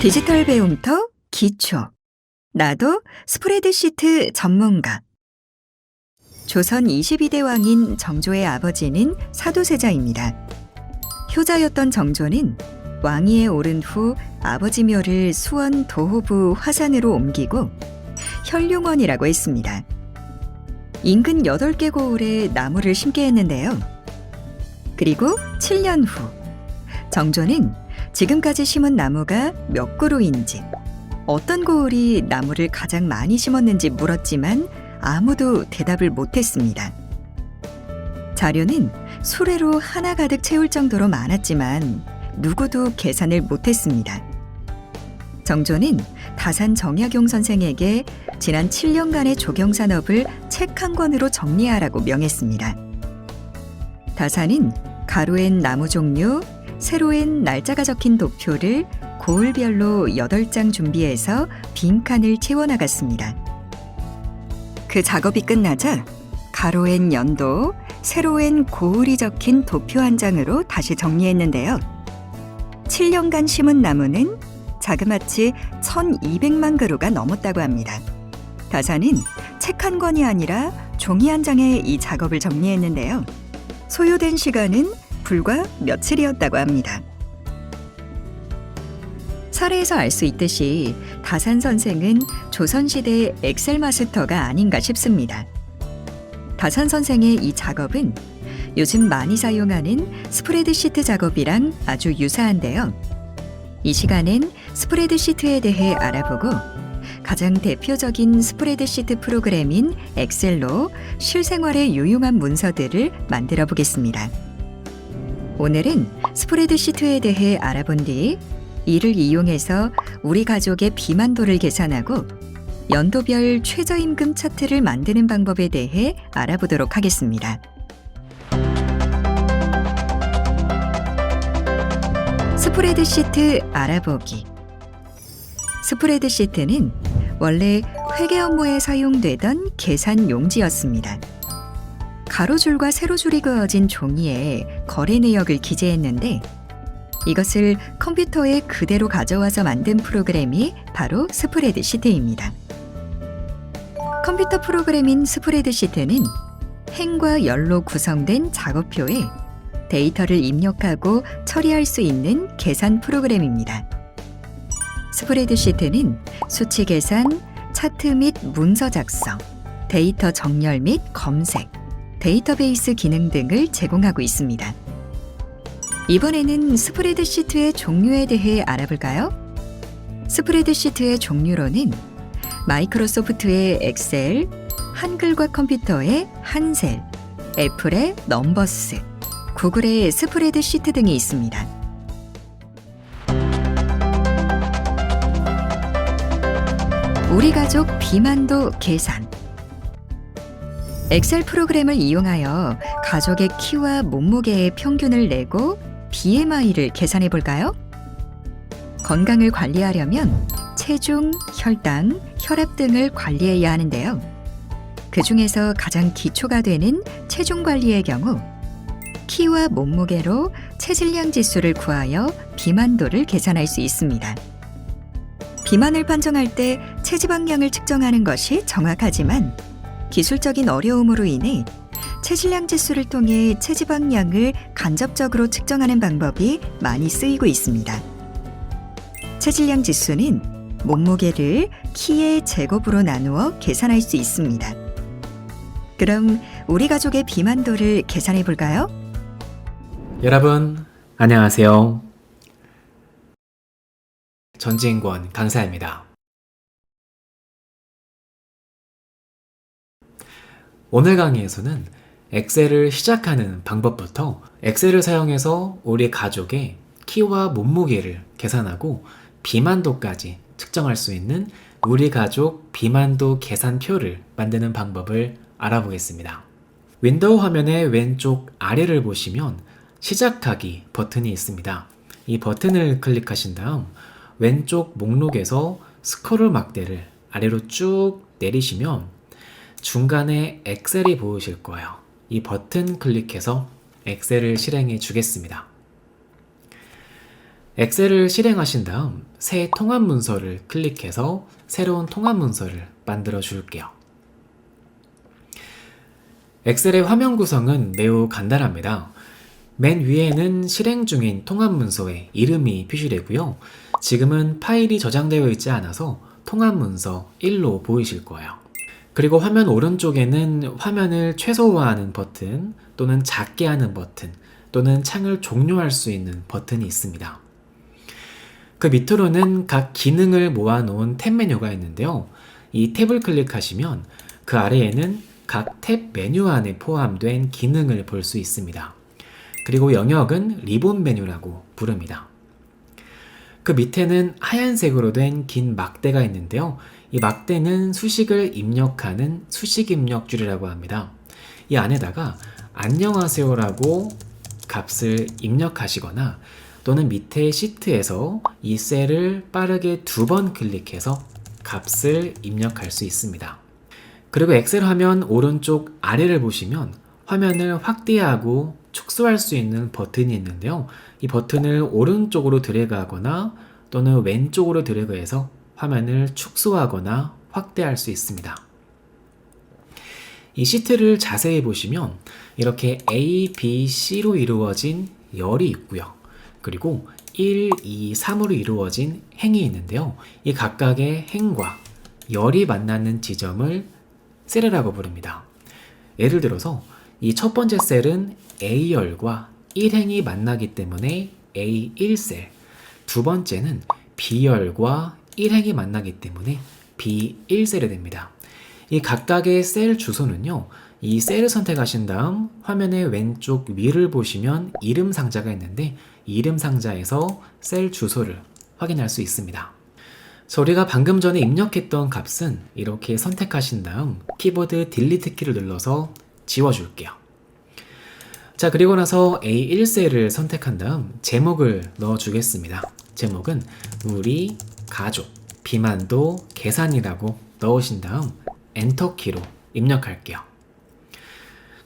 디지털 배움터 기초. 나도 스프레드시트 전문가. 조선 22대 왕인 정조의 아버지는 사도세자입니다. 효자였던 정조는 왕위에 오른 후 아버지 묘를 수원 도호부 화산으로 옮기고 혈룡원이라고 했습니다. 인근 8개 고을에 나무를 심게 했는데요. 그리고 7년 후 정조는 지금까지 심은 나무가 몇 그루인지, 어떤 고을이 나무를 가장 많이 심었는지 물었지만 아무도 대답을 못했습니다. 자료는 수레로 하나 가득 채울 정도로 많았지만 누구도 계산을 못했습니다. 정조는 다산 정약용 선생에게 지난 7년간의 조경산업을 책 한 권으로 정리하라고 명했습니다. 다산은 가로엔 나무 종류, 세로엔 날짜가 적힌 도표를 고을별로 8장 준비해서 빈칸을 채워나갔습니다. 그 작업이 끝나자 가로엔 연도, 세로엔 고을이 적힌 도표 한 장으로 다시 정리했는데요. 7년간 심은 나무는 자그마치 1200만 그루가 넘었다고 합니다. 다산은 책 한 권이 아니라 종이 한 장에 이 작업을 정리했는데요. 소요된 시간은 불과 며칠이었다고 합니다. 사례에서 알 수 있듯이 다산 선생은 조선시대의 엑셀 마스터가 아닌가 싶습니다. 다산 선생의 이 작업은 요즘 많이 사용하는 스프레드시트 작업이랑 아주 유사한데요. 이 시간엔 스프레드시트에 대해 알아보고 가장 대표적인 스프레드시트 프로그램인 엑셀로 실생활에 유용한 문서들을 만들어 보겠습니다. 오늘은 스프레드시트에 대해 알아본 뒤 이를 이용해서 우리 가족의 비만도를 계산하고 연도별 최저임금 차트를 만드는 방법에 대해 알아보도록 하겠습니다. 스프레드시트 알아보기. 스프레드시트는 원래 회계 업무에 사용되던 계산 용지였습니다. 가로줄과 세로줄이 그어진 종이에 거래 내역을 기재했는데 이것을 컴퓨터에 그대로 가져와서 만든 프로그램이 바로 스프레드시트입니다. 컴퓨터 프로그램인 스프레드시트는 행과 열로 구성된 작업표에 데이터를 입력하고 처리할 수 있는 계산 프로그램입니다. 스프레드시트는 수치 계산, 차트 및 문서 작성, 데이터 정렬 및 검색, 데이터베이스 기능 등을 제공하고 있습니다. 이번에는 스프레드시트의 종류에 대해 알아볼까요? 스프레드시트의 종류로는 마이크로소프트의 엑셀, 한글과 컴퓨터의 한셀, 애플의 넘버스, 구글의 스프레드시트 등이 있습니다. 우리 가족 비만도 계산. 엑셀 프로그램을 이용하여 가족의 키와 몸무게의 평균을 내고 BMI를 계산해 볼까요? 건강을 관리하려면 체중, 혈당, 혈압 등을 관리해야 하는데요. 그 중에서 가장 기초가 되는 체중 관리의 경우 키와 몸무게로 체질량 지수를 구하여 비만도를 계산할 수 있습니다. 비만을 판정할 때 체지방량을 측정하는 것이 정확하지만 기술적인 어려움으로 인해 체질량 지수를 통해 체지방량을 간접적으로 측정하는 방법이 많이 쓰이고 있습니다. 체질량 지수는 몸무게를 키의 제곱으로 나누어 계산할 수 있습니다. 그럼 우리 가족의 비만도를 계산해 볼까요? 여러분, 안녕하세요. 전진권 강사입니다. 오늘 강의에서는 엑셀을 시작하는 방법부터 엑셀을 사용해서 우리 가족의 키와 몸무게를 계산하고 비만도까지 측정할 수 있는 우리 가족 비만도 계산표를 만드는 방법을 알아보겠습니다. 윈도우 화면의 왼쪽 아래를 보시면 시작하기 버튼이 있습니다. 이 버튼을 클릭하신 다음 왼쪽 목록에서 스크롤 막대를 아래로 쭉 내리시면 중간에 엑셀이 보이실 거예요. 이 버튼 클릭해서 엑셀을 실행해 주겠습니다. 엑셀을 실행하신 다음 새 통합 문서를 클릭해서 새로운 통합 문서를 만들어 줄게요. 엑셀의 화면 구성은 매우 간단합니다. 맨 위에는 실행 중인 통합 문서의 이름이 표시되고요. 지금은 파일이 저장되어 있지 않아서 통합 문서 1로 보이실 거예요. 그리고 화면 오른쪽에는 화면을 최소화하는 버튼 또는 작게 하는 버튼 또는 창을 종료할 수 있는 버튼이 있습니다. 그 밑으로는 각 기능을 모아놓은 탭 메뉴가 있는데요. 이 탭을 클릭하시면 그 아래에는 각 탭 메뉴 안에 포함된 기능을 볼 수 있습니다. 그리고 영역은 리본 메뉴라고 부릅니다. 그 밑에는 하얀색으로 된 긴 막대가 있는데요. 이 막대는 수식을 입력하는 수식 입력 줄이라고 합니다. 이 안에다가 안녕하세요라고 값을 입력하시거나 또는 밑에 시트에서 이 셀을 빠르게 2번 클릭해서 값을 입력할 수 있습니다. 그리고 엑셀 화면 오른쪽 아래를 보시면 화면을 확대하고 축소할 수 있는 버튼이 있는데요. 이 버튼을 오른쪽으로 드래그하거나 또는 왼쪽으로 드래그해서 화면을 축소하거나 확대할 수 있습니다. 이 시트를 자세히 보시면 이렇게 A, B, C로 이루어진 열이 있고요. 그리고 1, 2, 3으로 이루어진 행이 있는데요. 이 각각의 행과 열이 만나는 지점을 셀이라고 부릅니다. 예를 들어서 이 첫 번째 셀은 A열과 1행이 만나기 때문에 A1셀, 두 번째는 B열과 1행이 만나기 때문에 B1셀이 됩니다. 이 각각의 셀 주소는요, 이 셀을 선택하신 다음 화면의 왼쪽 위를 보시면 이름 상자가 있는데 이 이름 상자에서 셀 주소를 확인할 수 있습니다. 저희가 방금 전에 입력했던 값은 이렇게 선택하신 다음 키보드 딜리트 키를 눌러서 지워줄게요. 자, 그리고 나서 A1셀을 선택한 다음 제목을 넣어주겠습니다. 제목은 우리 가족 비만도 계산이라고 넣으신 다음 엔터키로 입력할게요.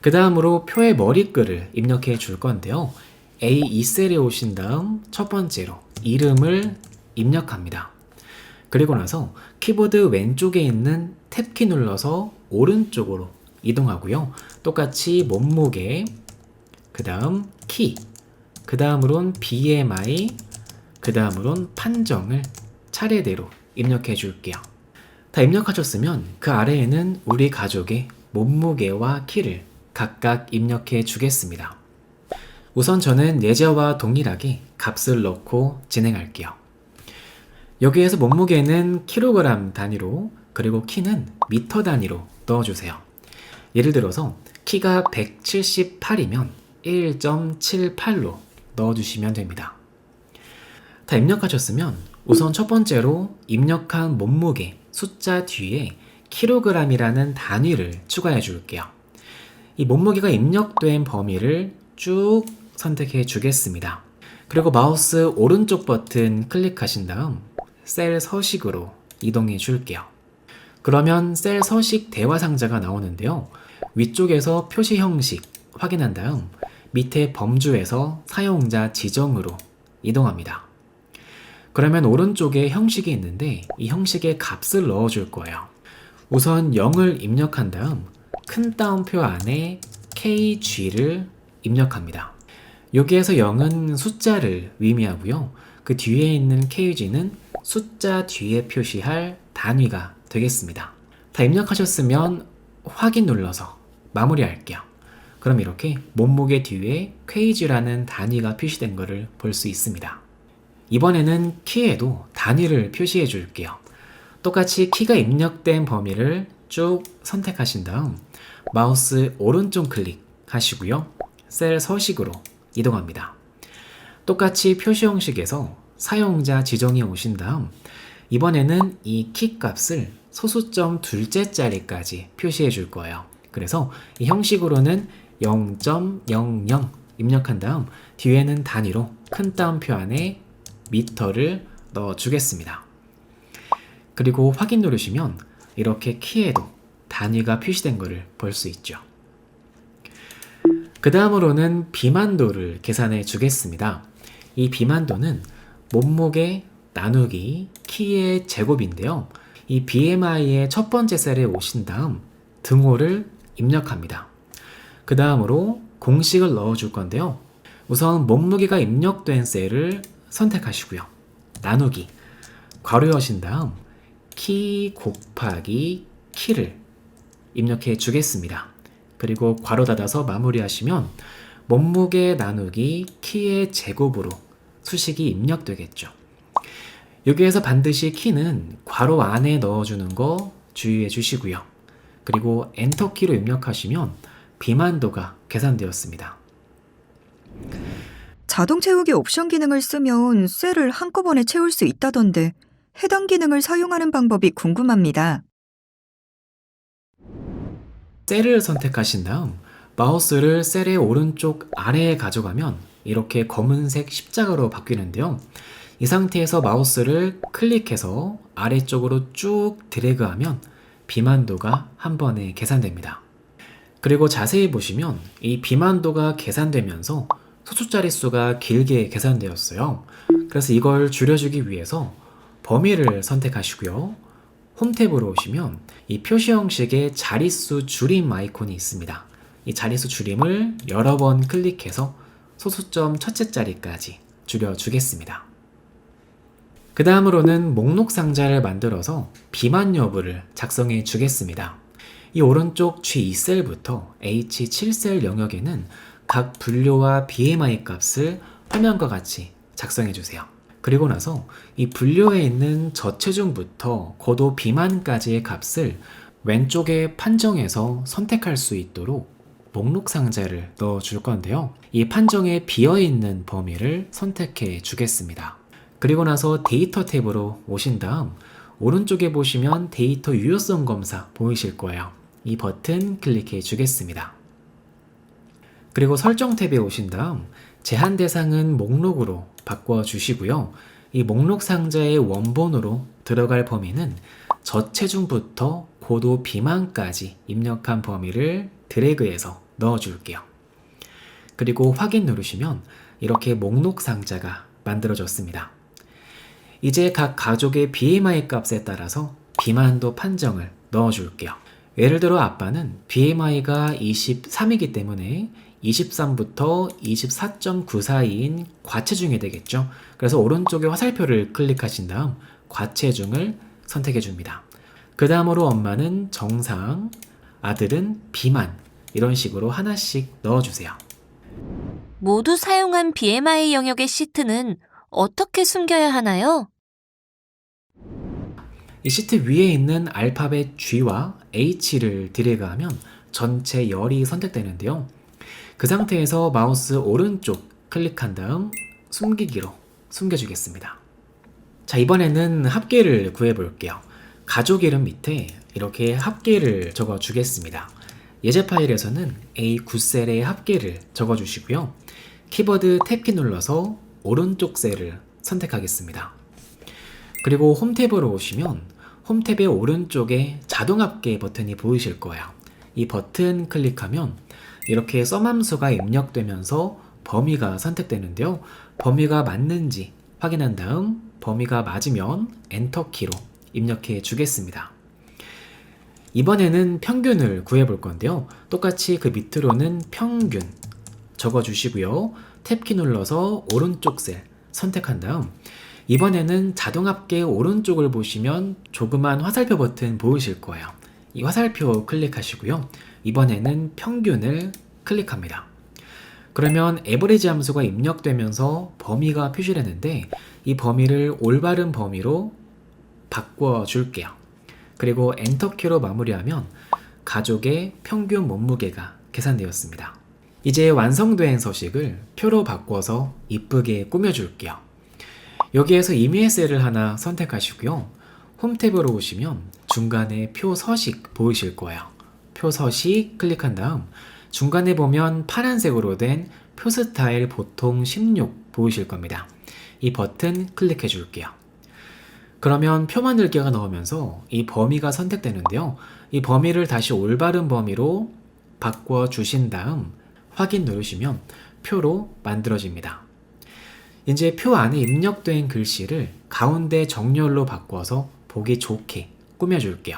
그 다음으로 표의 머리글을 입력해 줄 건데요. A2셀에 오신 다음 첫 번째로 이름을 입력합니다. 그리고 나서 키보드 왼쪽에 있는 탭키 눌러서 오른쪽으로 이동하고요. 똑같이 몸무게, 그 다음 키, 그 다음으론 BMI, 그 다음으론 판정을 차례대로 입력해 줄게요. 다 입력하셨으면 그 아래에는 우리 가족의 몸무게와 키를 각각 입력해 주겠습니다. 우선 저는 예제와 동일하게 값을 넣고 진행할게요. 여기에서 몸무게는 킬로그램 단위로 그리고 키는 미터 단위로 넣어주세요. 예를 들어서 키가 178이면 1.78로 넣어주시면 됩니다. 다 입력하셨으면 우선 첫 번째로 입력한 몸무게 숫자 뒤에 킬로그램이라는 단위를 추가해 줄게요. 이 몸무게가 입력된 범위를 쭉 선택해 주겠습니다. 그리고 마우스 오른쪽 버튼 클릭하신 다음 셀 서식으로 이동해 줄게요. 그러면 셀 서식 대화 상자가 나오는데요. 위쪽에서 표시 형식 확인한 다음 밑에 범주에서 사용자 지정으로 이동합니다. 그러면 오른쪽에 형식이 있는데 이 형식에 값을 넣어 줄 거예요. 우선 0을 입력한 다음 큰 따옴표 안에 KG를 입력합니다. 여기에서 0은 숫자를 의미하고요. 그 뒤에 있는 KG는 숫자 뒤에 표시할 단위가 되겠습니다. 다 입력하셨으면 확인 눌러서 마무리할게요. 그럼 이렇게 몸무게 뒤에 KG라는 단위가 표시된 것을 볼 수 있습니다. 이번에는 키에도 단위를 표시해 줄게요. 똑같이 키가 입력된 범위를 쭉 선택하신 다음 마우스 오른쪽 클릭하시고요. 셀 서식으로 이동합니다. 똑같이 표시 형식에서 사용자 지정에 오신 다음 이번에는 이 키 값을 소수점 둘째 자리까지 표시해 줄 거예요. 그래서 이 형식으로는 0.00 입력한 다음 뒤에는 단위로 큰 따옴표 안에 미터를 넣어주겠습니다. 그리고 확인 누르시면 이렇게 키에도 단위가 표시된 것을 볼 수 있죠. 그 다음으로는 비만도를 계산해 주겠습니다. 이 비만도는 몸무게 나누기 키의 제곱인데요. 이 BMI의 첫 번째 셀에 오신 다음 등호를 입력합니다. 그 다음으로 공식을 넣어줄 건데요. 우선 몸무게가 입력된 셀을 선택하시고요. 나누기 괄호 여신 다음 키 곱하기 키를 입력해 주겠습니다. 그리고 괄호 닫아서 마무리하시면 몸무게 나누기 키의 제곱으로 수식이 입력되겠죠. 여기에서 반드시 키는 괄호 안에 넣어주는 거 주의해 주시고요. 그리고 엔터키로 입력하시면 비만도가 계산되었습니다. 자동 채우기 옵션 기능을 쓰면 셀을 한꺼번에 채울 수 있다던데 해당 기능을 사용하는 방법이 궁금합니다. 셀을 선택하신 다음 마우스를 셀의 오른쪽 아래에 가져가면 이렇게 검은색 십자가로 바뀌는데요. 이 상태에서 마우스를 클릭해서 아래쪽으로 쭉 드래그하면 비만도가 한 번에 계산됩니다. 그리고 자세히 보시면 이 비만도가 계산되면서 소수자릿수가 길게 계산되었어요. 그래서 이걸 줄여주기 위해서 범위를 선택하시고요. 홈 탭으로 오시면 이 표시 형식의 자릿수 줄임 아이콘이 있습니다. 이 자릿수 줄임을 여러 번 클릭해서 소수점 첫째 자리까지 줄여주겠습니다. 그 다음으로는 목록 상자를 만들어서 비만 여부를 작성해 주겠습니다. 이 오른쪽 G2셀부터 H7셀 영역에는 각 분류와 BMI 값을 화면과 같이 작성해 주세요. 그리고 나서 이 분류에 있는 저체중부터 고도 비만까지의 값을 왼쪽에 판정해서 선택할 수 있도록 목록 상자를 넣어 줄 건데요. 이 판정에 비어있는 범위를 선택해 주겠습니다. 그리고 나서 데이터 탭으로 오신 다음 오른쪽에 보시면 데이터 유효성 검사 보이실 거예요. 이 버튼 클릭해 주겠습니다. 그리고 설정 탭에 오신 다음 제한 대상은 목록으로 바꿔 주시고요. 이 목록 상자의 원본으로 들어갈 범위는 저체중부터 고도 비만까지 입력한 범위를 드래그해서 넣어 줄게요. 그리고 확인 누르시면 이렇게 목록 상자가 만들어졌습니다. 이제 각 가족의 BMI 값에 따라서 비만도 판정을 넣어 줄게요. 예를 들어 아빠는 BMI가 23이기 때문에 23부터 24.9 사이인 과체중이 되겠죠. 그래서 오른쪽에 화살표를 클릭하신 다음 과체중을 선택해 줍니다. 그 다음으로 엄마는 정상, 아들은 비만, 이런 식으로 하나씩 넣어주세요. 모두 사용한 BMI 영역의 시트는 어떻게 숨겨야 하나요? 이 시트 위에 있는 알파벳 G와 H를 드래그하면 전체 열이 선택되는데요. 그 상태에서 마우스 오른쪽 클릭한 다음 숨기기로 숨겨주겠습니다. 자, 이번에는 합계를 구해볼게요. 가족 이름 밑에 이렇게 합계를 적어주겠습니다. 예제 파일에서는 A9셀의 합계를 적어주시고요. 키보드 탭키 눌러서 오른쪽 셀을 선택하겠습니다. 그리고 홈 탭으로 오시면 홈 탭의 오른쪽에 자동 합계 버튼이 보이실 거예요. 이 버튼 클릭하면 이렇게 썸함수가 입력되면서 범위가 선택되는데요. 범위가 맞는지 확인한 다음 범위가 맞으면 엔터키로 입력해 주겠습니다. 이번에는 평균을 구해 볼 건데요. 똑같이 그 밑으로는 평균 적어 주시고요. 탭키 눌러서 오른쪽 셀 선택한 다음 이번에는 자동 합계 오른쪽을 보시면 조그만 화살표 버튼 보이실 거예요. 이 화살표 클릭하시고요. 이번에는 평균을 클릭합니다. 그러면 에버리지 함수가 입력되면서 범위가 표시되는데 이 범위를 올바른 범위로 바꿔 줄게요. 그리고 엔터키로 마무리하면 가족의 평균 몸무게가 계산되었습니다. 이제 완성된 서식을 표로 바꿔서 이쁘게 꾸며줄게요. 여기에서 임의의 셀을 하나 선택하시고요. 홈 탭으로 오시면 중간에 표 서식 보이실 거예요. 표 서식 클릭한 다음 중간에 보면 파란색으로 된 표 스타일 보통 16 보이실 겁니다. 이 버튼 클릭해 줄게요. 그러면 표 만들기가 나오면서 이 범위가 선택되는데요. 이 범위를 다시 올바른 범위로 바꿔 주신 다음 확인 누르시면 표로 만들어집니다. 이제 표 안에 입력된 글씨를 가운데 정렬로 바꿔서 보기 좋게 꾸며줄게요.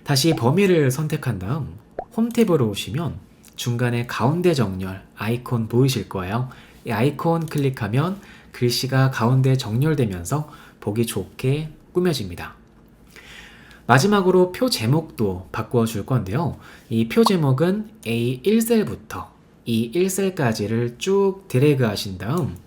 다시 범위를 선택한 다음 홈 탭으로 오시면 중간에 가운데 정렬 아이콘 보이실 거예요. 이 아이콘 클릭하면 글씨가 가운데 정렬되면서 보기 좋게 꾸며집니다. 마지막으로 표 제목도 바꾸어 줄 건데요. 이 표 제목은 A1셀부터 E1셀까지를 쭉 드래그 하신 다음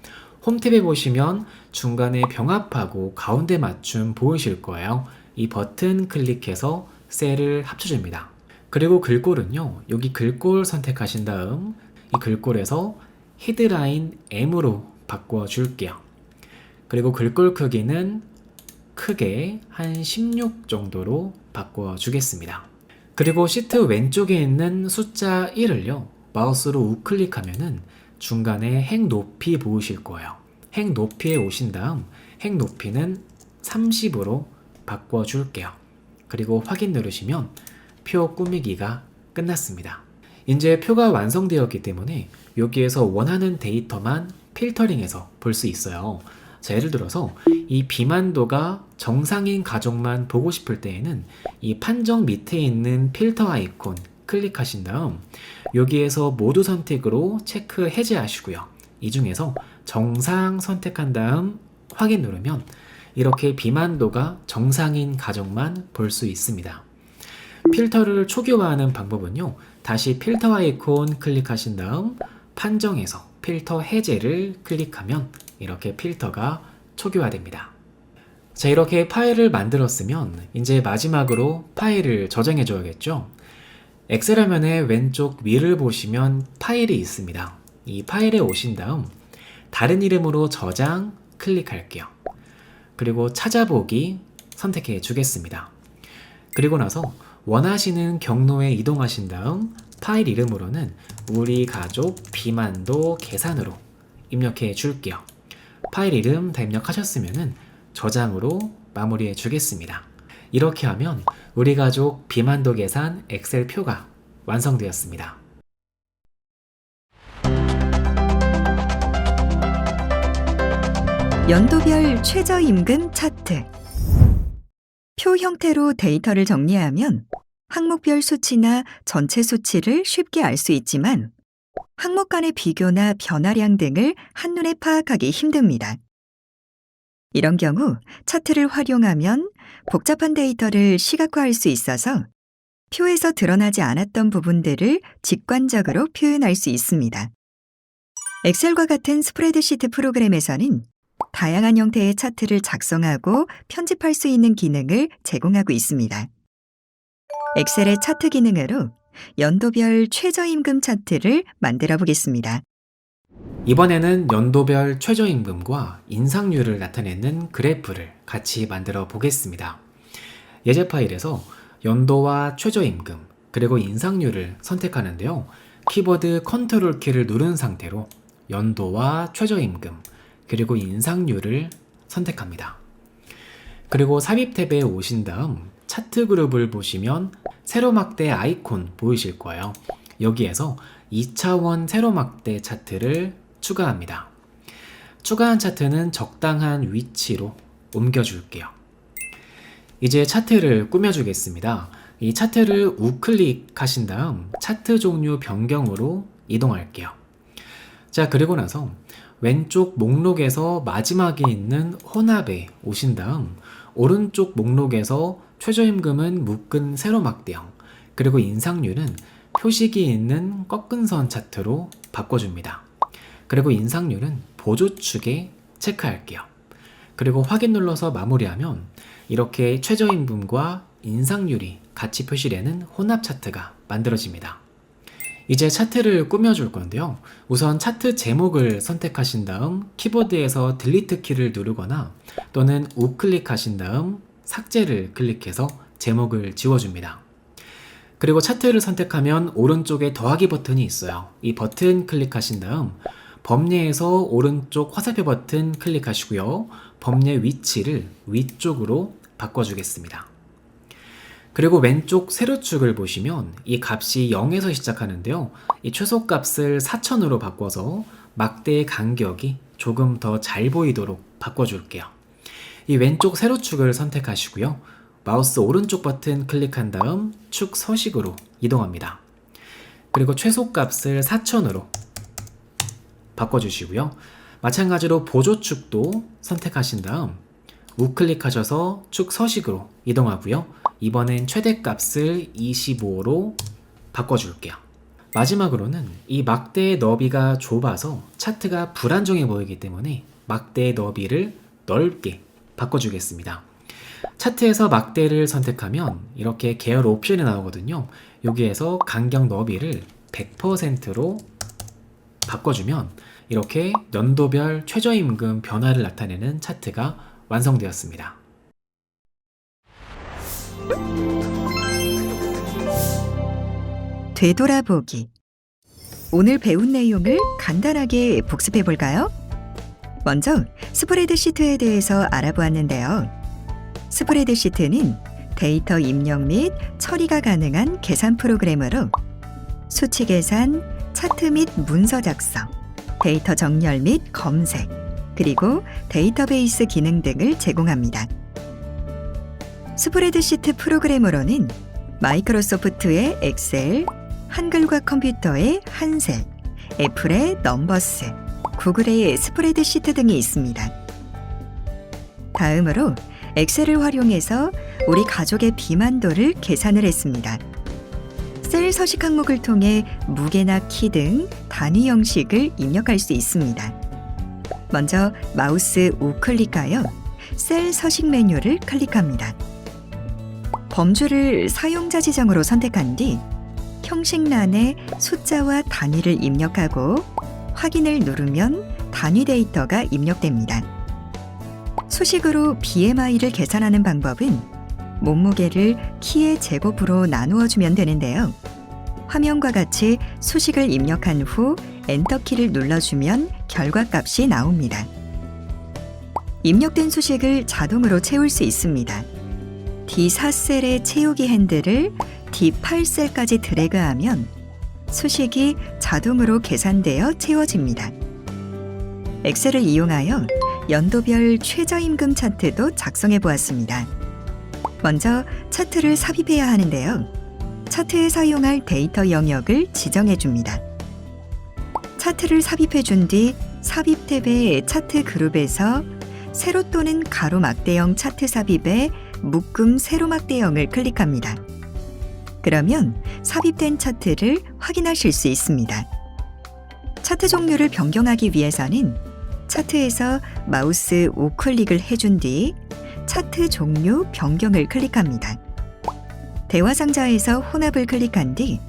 홈 탭에 보시면 중간에 병합하고 가운데 맞춤 보이실 거예요. 이 버튼 클릭해서 셀을 합쳐줍니다. 그리고 글꼴은요, 여기 글꼴 선택하신 다음 이 글꼴에서 헤드라인 M으로 바꿔 줄게요. 그리고 글꼴 크기는 크게 한 16 정도로 바꿔 주겠습니다. 그리고 시트 왼쪽에 있는 숫자 1을요, 마우스로 우클릭하면은 중간에 행 높이 보이실 거예요. 행 높이에 오신 다음 행 높이는 30으로 바꿔 줄게요. 그리고 확인 누르시면 표 꾸미기가 끝났습니다. 이제 표가 완성되었기 때문에 여기에서 원하는 데이터만 필터링해서 볼 수 있어요. 자, 예를 들어서 이 비만도가 정상인 가족만 보고 싶을 때에는 이 판정 밑에 있는 필터 아이콘 클릭하신 다음 여기에서 모두 선택으로 체크 해제하시고요. 이 중에서 정상 선택한 다음 확인 누르면 이렇게 비만도가 정상인 가족만 볼 수 있습니다. 필터를 초기화하는 방법은요, 다시 필터 아이콘 클릭하신 다음 판정에서 필터 해제를 클릭하면 이렇게 필터가 초기화됩니다. 자, 이렇게 파일을 만들었으면 이제 마지막으로 파일을 저장해 줘야겠죠. 엑셀 화면의 왼쪽 위를 보시면 파일이 있습니다. 이 파일에 오신 다음 다른 이름으로 저장 클릭할게요. 그리고 찾아보기 선택해 주겠습니다. 그리고 나서 원하시는 경로에 이동하신 다음 파일 이름으로는 우리 가족 비만도 계산으로 입력해 줄게요. 파일 이름 다 입력하셨으면 저장으로 마무리해 주겠습니다. 이렇게 하면 우리 가족 비만도 계산 엑셀 표가 완성되었습니다. 연도별 최저임금 차트. 표 형태로 데이터를 정리하면 항목별 수치나 전체 수치를 쉽게 알 수 있지만 항목 간의 비교나 변화량 등을 한눈에 파악하기 힘듭니다. 이런 경우 차트를 활용하면 복잡한 데이터를 시각화할 수 있어서 표에서 드러나지 않았던 부분들을 직관적으로 표현할 수 있습니다. 엑셀과 같은 스프레드시트 프로그램에서는 다양한 형태의 차트를 작성하고 편집할 수 있는 기능을 제공하고 있습니다. 엑셀의 차트 기능으로 연도별 최저임금 차트를 만들어 보겠습니다. 이번에는 연도별 최저임금과 인상률을 나타내는 그래프를 같이 만들어 보겠습니다. 예제 파일에서 연도와 최저임금 그리고 인상률을 선택하는데요. 키보드 컨트롤 키를 누른 상태로 연도와 최저임금 그리고 인상률을 선택합니다. 그리고 삽입 탭에 오신 다음 차트 그룹을 보시면 세로막대 아이콘 보이실 거예요. 여기에서 2차원 세로막대 차트를 추가합니다. 추가한 차트는 적당한 위치로 옮겨줄게요. 이제 차트를 꾸며주겠습니다. 이 차트를 우클릭하신 다음 차트 종류 변경으로 이동할게요. 자, 그리고 나서 왼쪽 목록에서 마지막에 있는 혼합에 오신 다음 오른쪽 목록에서 최저임금은 묶은 세로막대형 그리고 인상률은 표식이 있는 꺾은 선 차트로 바꿔줍니다. 그리고 인상률은 보조축에 체크할게요. 그리고 확인 눌러서 마무리하면 이렇게 최저임금과 인상률이 같이 표시되는 혼합 차트가 만들어집니다. 이제 차트를 꾸며줄 건데요. 우선 차트 제목을 선택하신 다음 키보드에서 딜리트 키를 누르거나 또는 우클릭하신 다음 삭제를 클릭해서 제목을 지워줍니다. 그리고 차트를 선택하면 오른쪽에 더하기 버튼이 있어요. 이 버튼 클릭하신 다음 범례에서 오른쪽 화살표 버튼 클릭하시고요. 범례 위치를 위쪽으로 바꿔주겠습니다. 그리고 왼쪽 세로축을 보시면 이 값이 0에서 시작하는데요. 이 최소값을 4000으로 바꿔서 막대의 간격이 조금 더 잘 보이도록 바꿔줄게요. 이 왼쪽 세로축을 선택하시고요. 마우스 오른쪽 버튼 클릭한 다음 축 서식으로 이동합니다. 그리고 최소값을 4000으로 바꿔주시고요. 마찬가지로 보조축도 선택하신 다음 우클릭하셔서 축 서식으로 이동하고요. 이번엔 최대값을 25로 바꿔줄게요. 마지막으로는 이 막대의 너비가 좁아서 차트가 불안정해 보이기 때문에 막대의 너비를 넓게 바꿔주겠습니다. 차트에서 막대를 선택하면 이렇게 계열 옵션이 나오거든요. 여기에서 간격 너비를 100%로 바꿔주면 이렇게 연도별 최저임금 변화를 나타내는 차트가 완성되었습니다. 되돌아보기. 오늘 배운 내용을 간단하게 복습해 볼까요? 먼저 스프레드시트에 대해서 알아보았는데요. 스프레드시트는 데이터 입력 및 처리가 가능한 계산 프로그램으로 수치 계산, 차트 및 문서 작성, 데이터 정렬 및 검색, 그리고 데이터베이스 기능 등을 제공합니다. 스프레드시트 프로그램으로는 마이크로소프트의 엑셀, 한글과 컴퓨터의 한셀, 애플의 넘버스, 구글의 스프레드시트 등이 있습니다. 다음으로 엑셀을 활용해서 우리 가족의 비만도를 계산을 했습니다. 셀 서식 항목을 통해 무게나 키 등 단위 형식을 입력할 수 있습니다. 먼저 마우스 우클릭하여 셀 서식 메뉴를 클릭합니다. 범주를 사용자 지정으로 선택한 뒤 형식란에 숫자와 단위를 입력하고 확인을 누르면 단위 데이터가 입력됩니다. 수식으로 BMI를 계산하는 방법은 몸무게를 키의 제곱으로 나누어 주면 되는데요. 화면과 같이 수식을 입력한 후 엔터키를 눌러주면 결과값이 나옵니다. 입력된 수식을 자동으로 채울 수 있습니다. D4셀의 채우기 핸들을 D8셀까지 드래그하면 수식이 자동으로 계산되어 채워집니다. 엑셀을 이용하여 연도별 최저임금 차트도 작성해 보았습니다. 먼저 차트를 삽입해야 하는데요. 차트에 사용할 데이터 영역을 지정해 줍니다. 차트를 삽입해 준 뒤 삽입 탭의 차트 그룹에서 세로 또는 가로 막대형 차트 삽입에 묶음 세로 막대형을 클릭합니다. 그러면 삽입된 차트를 확인하실 수 있습니다. 차트 종류를 변경하기 위해서는 차트에서 마우스 우클릭을 해준 뒤 차트 종류 변경을 클릭합니다. 대화 상자에서 혼합을 클릭한 뒤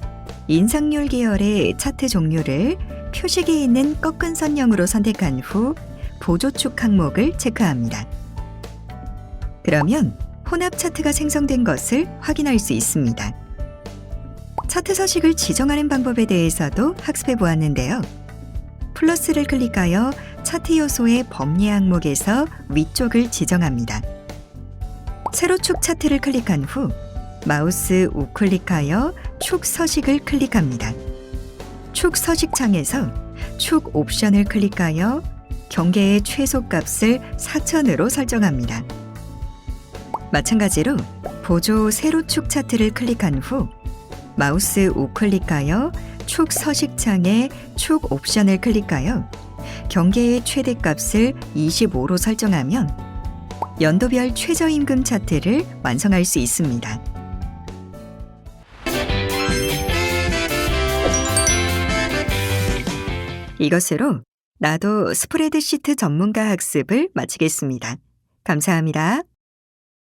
인상률 계열의 차트 종류를 표식에 있는 꺾은 선형으로 선택한 후 보조축 항목을 체크합니다. 그러면 혼합 차트가 생성된 것을 확인할 수 있습니다. 차트 서식을 지정하는 방법에 대해서도 학습해 보았는데요. 플러스를 클릭하여 차트 요소의 범례 항목에서 위쪽을 지정합니다. 세로축 차트를 클릭한 후 마우스 우클릭하여 축 서식을 클릭합니다. 축 서식 창에서 축 옵션을 클릭하여 경계의 최소값을 4000으로 설정합니다. 마찬가지로 보조 세로축 차트를 클릭한 후 마우스 우클릭하여 축 서식 창에 축 옵션을 클릭하여 경계의 최대값을 25로 설정하면 연도별 최저임금 차트를 완성할 수 있습니다. 이것으로 나도 스프레드시트 전문가 학습을 마치겠습니다. 감사합니다.